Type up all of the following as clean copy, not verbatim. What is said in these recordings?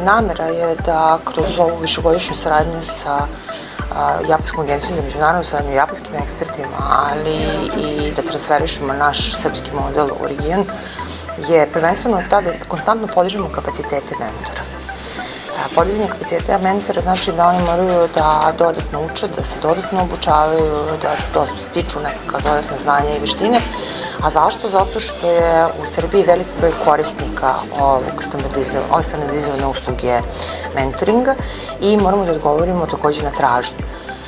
Namera je da kroz ovu višegodišnju saradnju sa Japanskom agencijom za međunarodnu saradnju, japanskim ekspertima, ali i da transferišemo naš srpski model u region, je prvenstveno ta da konstantno podižemo kapacitete mentora. Podizanje kapaciteta mentora znači da oni moraju da dodatno uče, da se dodatno obučavaju, da stiču nekakva dodatna znanja i veštine. A zašto? Zato što je u Srbiji veliki broj korisnika ove standardizovane usluge mentoringa i moramo da odgovorimo takođe na tražnju,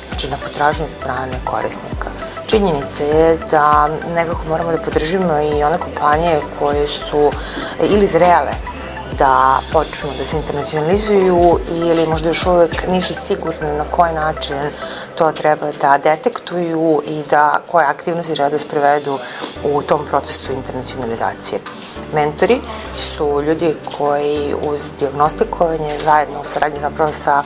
znači na potražnju od strane korisnika. Činjenica je da nekako moramo da podržimo i one kompanije koje su ili zrele da počnu da se internacionalizuju ili možda još uvek nisu sigurni na koji način to treba da detektuju i da koje aktivnosti treba da sprovedu u tom procesu internacionalizacije. Mentori su ljudi koji uz dijagnostikovanje zajedno u saradnji zapravo sa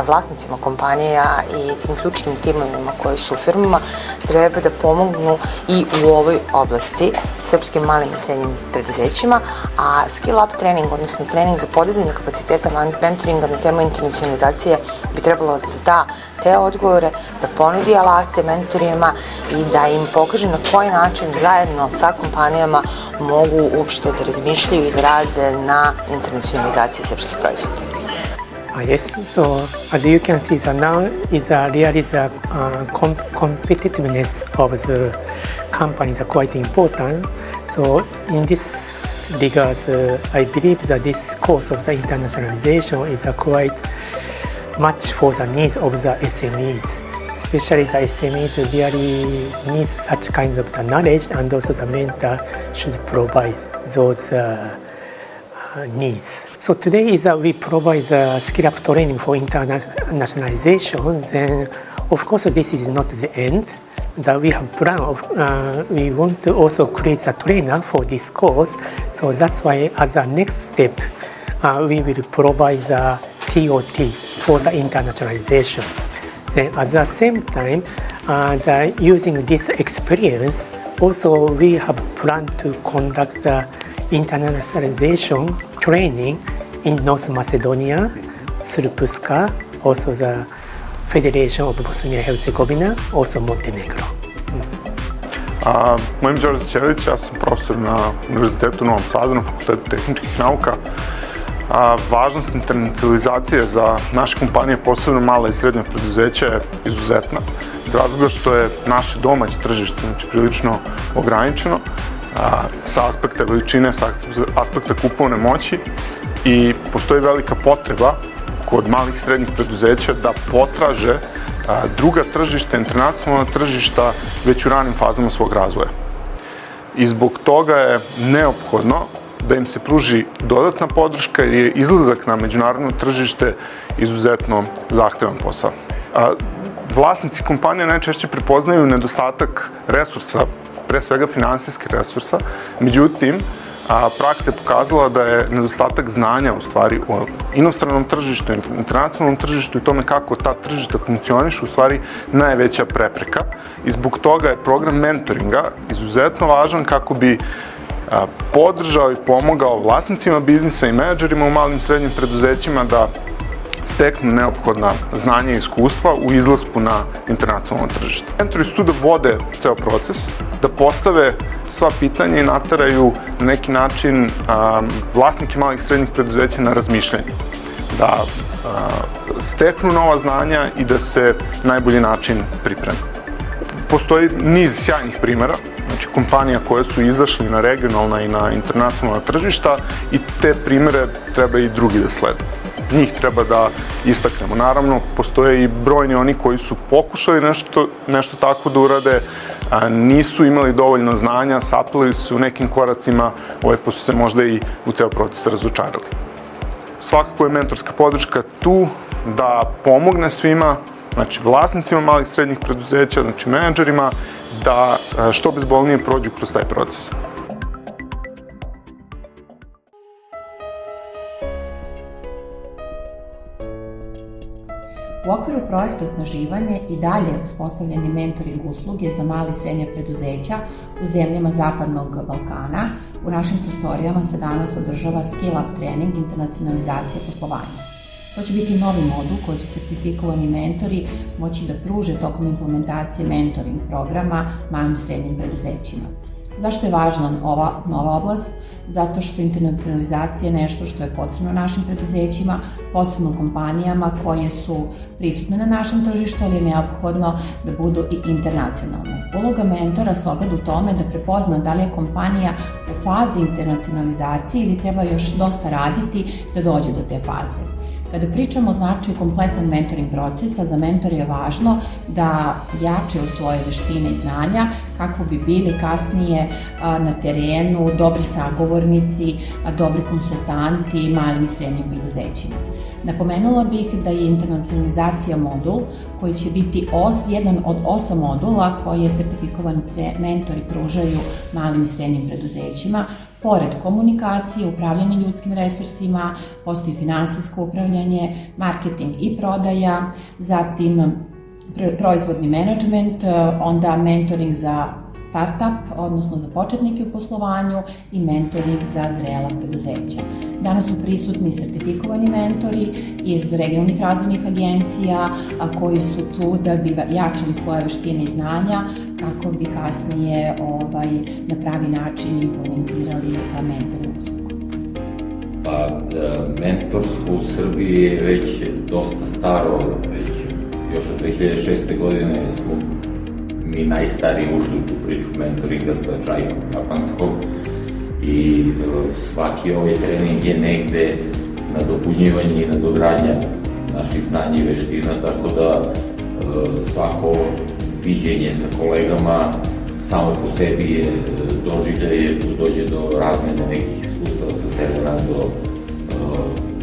vlasnicima kompanija i tim ključnim timovima koji su u firmama treba da pomognu i u ovoj oblasti srpskim malim i srednjim preduzećima, a skill up trening, odnosno trening za podizanje kapaciteta mentoringa na temu internacionalizacije bi trebalo da da te odgovore, da ponudi alate mentorima i da im pokaže na koji način zajedno sa kompanijama mogu uopšte da razmišljaju i da rade na internacionalizaciji srpskih proizvoda. Yes, so as you can see, now is really the competitiveness of the companies are quite important. So in this regard, I believe that this course of the internationalization is quite much for the needs of the SMEs. Especially the SMEs really need such kinds of the knowledge, and also the mentor should provide those needs. So today is that we provide the skill up training for internationalization. Then, of course, this is not the end. That we have plan of we want to also create a trainer for this course. So that's why, as a next step, we will provide the TOT for the internationalization. Then, at the same time, using this experience, also we have planned to conduct the internationalization training in North Macedonia, Srpska, also the Federation of Bosnia and Herzegovina, also Montenegro. Moje ime je Đorđe Ćelić, ja sam profesor na Univerzitetu u Novom Sadu, na Fakultetu tehničkih nauka. Važnost internacionalizacije za naše kompanije, posebno mala i srednja preduzeća, je izuzetna. Iz razloga što je naše domaće tržište, znači, prilično ograničeno sa aspekta veličine, sa aspekta kupovne moći i postoji velika potreba kod malih i srednjih preduzeća da potraže druga tržišta, internacionalna tržišta već u ranim fazama svog razvoja. I zbog toga je neophodno da im se pruži dodatna podrška jer je izlazak na međunarodno tržište izuzetno zahtevan posao. Vlasnici kompanije najčešće prepoznaju nedostatak resursa, pre svega finansijskih resursa, međutim, praksa je pokazala da je nedostatak znanja u stvari u inostranom tržištu, internacionalnom tržištu i tome kako ta tržišta funkcionišu u stvari najveća prepreka i zbog toga je program mentoringa izuzetno važan kako bi podržao i pomogao vlasnicima biznisa i menadžerima u malim i srednjim preduzećima da steknu neophodna znanja i iskustva u izlasku na internacionalno tržište. Mentori su tu da vode ceo proces, da postave sva pitanja i nateraju na neki način vlasnike malih i srednjih preduzeća na razmišljanje, da steknu nova znanja i da se na najbolji način pripreme. Postoji niz sjajnih primera, znači kompanija koje su izašli na regionalna i na internacionalna tržišta i te primere treba i drugi da slede. Njih treba da istaknemo. Naravno, postoje i brojni oni koji su pokušali nešto tako da urade, nisu imali dovoljno znanja, sapleli su u nekim koracima, pa su se možda i u ceo proces razočarali. Svakako je mentorska podrška tu da pomogne svima, znači vlasnicima malih i srednjih preduzeća, znači menadžerima, da što bezbolnije prođu kroz taj proces. U okviru projekta Osnaživanje i dalje uspostavljanje mentoring usluge za mali i srednja preduzeća u zemljama Zapadnog Balkana. U našim prostorijama se danas održava Skill Up trening internacionalizacije poslovanja. To će biti novi modul koji će sertifikovani mentori moći da pruže tokom implementacije mentoring programa malim i srednjim preduzećima. Zašto je važna ova nova oblast? Zato što internacionalizacija je nešto što je potrebno našim preduzećima, posebno kompanijama koje su prisutne na našem tržištu, ali je neophodno da budu i internacionalne. Uloga mentora se ogleda u tome da prepozna da li je kompanija u fazi internacionalizacije ili treba još dosta raditi da dođe do te faze. Kada pričamo o značaju kompletnog mentoring procesa, za mentore je važno da jačaju svoje veštine i znanja kako bi bili kasnije na terenu dobri sagovornici, dobri konsultanti malim i srednjim preduzećima. Napomenula bih da je internacionalizacija modul koji će biti jedan od 8 modula koje sertifikovani mentori pružaju malim i srednjim preduzećima. Pored komunikacije, upravljanje ljudskim resursima, postoji finansijsko upravljanje, marketing i prodaja, zatim proizvodni menadžment, onda mentoring za startup, odnosno za početnike u poslovanju i mentoring za zrela preduzeća. Danas su prisutni sertifikovani mentori iz regionalnih razvojnih agencija koji su tu da bi jačali svoje veštine i znanja kako bi kasnije na pravi način implementirali mentoring uslugu. Pa, mentorstvo u Srbiji je već dosta staro, već još od 2006. godine smo mi najstariji ušli u tu priču mentoringa sa Džajkom Kapanskom i svaki ovaj trening je negde nadopunjivanje i nadogradnja naših znanja i veština, tako da svako viđenje sa kolegama samo po sebi je doživljaje jer tu dođe do razmene nekih iskustava sa terena, do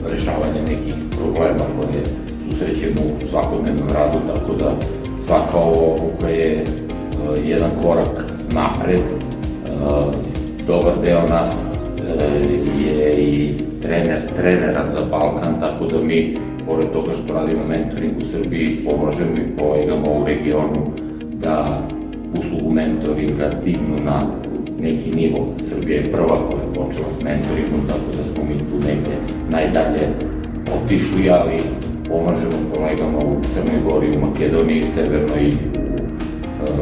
rešavanja nekih problema koje susrećemo u svakodnevnom radu, tako da svaka ovo obuka je jedan korak napred. Dobar deo nas je i trenera za Balkan, tako da mi, pored toga što radimo mentoring u Srbiji, pomažemo i kolegama u regionu da uslugu mentoringa dignu na neki nivo. Srbija je prva koja je počela s mentoringom, tako da smo mi tu negde najdalje otišli, ali pomažemo kolegama u Crnoj Gori, u Makedoniji, Severnoj,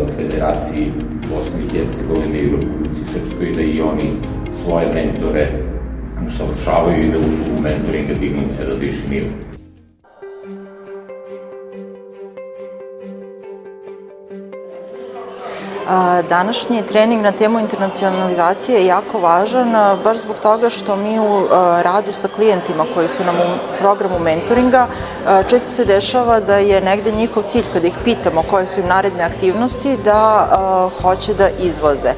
u Federaciji Bosne i Hercegovine i u Republici Srpskoj, da i oni svoje mentore usavršavaju i da uslugu mentoringa dignu na jedan viši nivo. Današnji trening na temu internacionalizacije je jako važan, baš zbog toga što mi u radu sa klijentima koji su nam u programu mentoringa, često se dešava da je negde njihov cilj, kada ih pitamo koje su im naredne aktivnosti, da hoće da izvoze.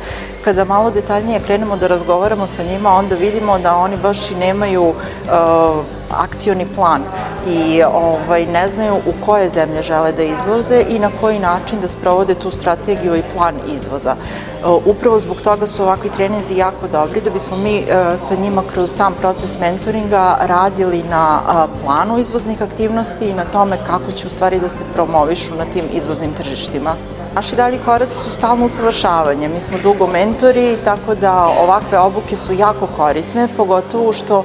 Kada malo detaljnije krenemo da razgovaramo sa njima, onda vidimo da oni baš i nemaju akcioni plan i ne znaju u koje zemlje žele da izvoze i na koji način da sprovode tu strategiju i plan izvoza. Upravo zbog toga su ovakvi treninzi jako dobri, da bismo mi sa njima kroz sam proces mentoringa radili na planu izvoznih aktivnosti i na tome kako će u stvari da se promovišu na tim izvoznim tržištima. Naši dalji koraci su stalno usavršavanje. Mi smo dugo mentori, tako da ovakve obuke su jako korisne, pogotovo što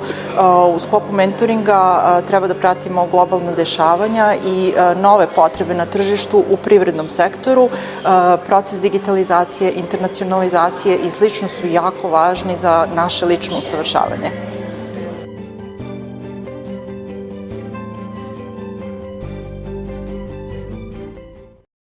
u sklopu mentoringa treba da pratimo globalna dešavanja i nove potrebe na tržištu u privrednom sektoru. Proces digitalizacije, internacionalizacije i slično su jako važni za naše lično usavršavanje.